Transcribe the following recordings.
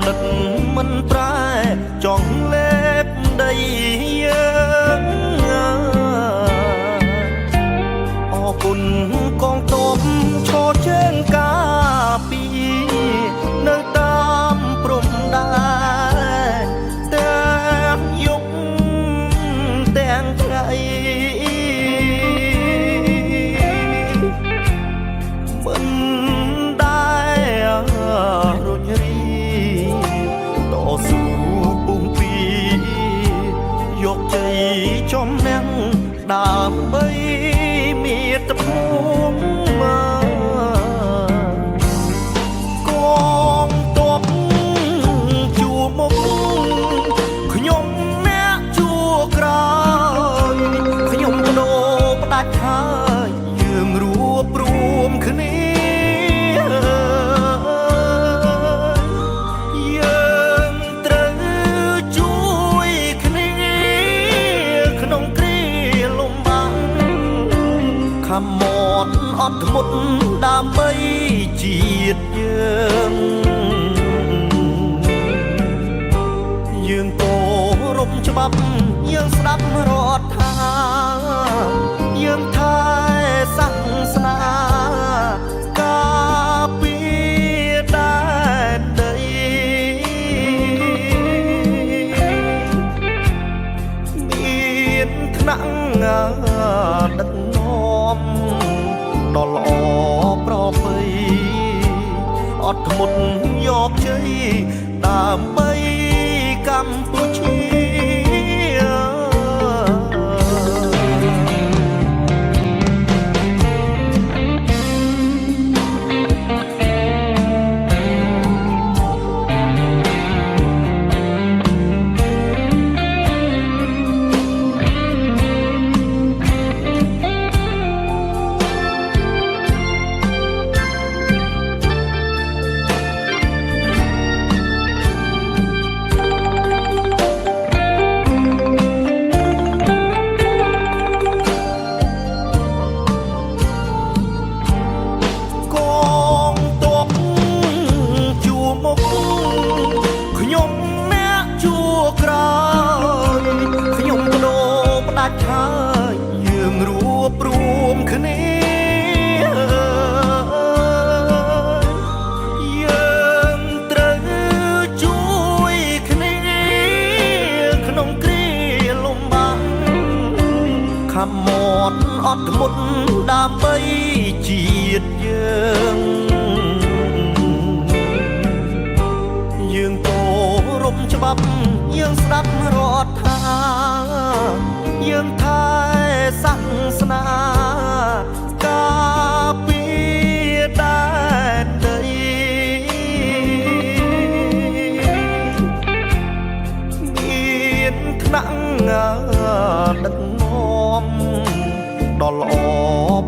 និតមិនប្រែចង់លេបដីយើងអរគុណកងទ័ពឈរជើងការពីនៅតាមព្រំដែនទាំងយប់ទាំងថ្ងៃមិនដែលរញរីតស៊ូពុំពីយកជ័យចំណេះដើម្បីមាតុភូមិកងទ័ពជួមុខខ្ញុំអ្នកជួក្រោយខ្ញុំបដូរផ្ដាច់ហើយយើងរួបរួមគ្នាយើងត្រូវជួយគ្នាក្នុងគ្រាលំបាកខំមត់អត់ធ្មត់ដើម្បីជាតិយើងគោរពច្បាប់យើងស្ដាប់រដ្ឋាយើងថែសាសនាការពារដែនដីមានថ្នាក់ដឹកនាំដ៏ល្អប្រពៃអត់ធ្មត់យកជ័យដើម្បីកម្ពុជាហើយយើងរួបរួមគ្នាយើងត្រូវជួយគ្នាក្នុងគ្រាលំបាកខំមត់អត់ធ្មត់ដើម្បីជាតិយើងគោរពច្បាប់យើងស្ដាប់រដ្ឋាយើងថែសាសនាការពារដែនដីមានថ្នាក់ដឹកនាំដ៏ល្អ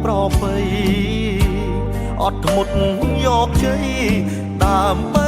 ប្រពៃអត់ធ្មត់យកជ័យដើម្បី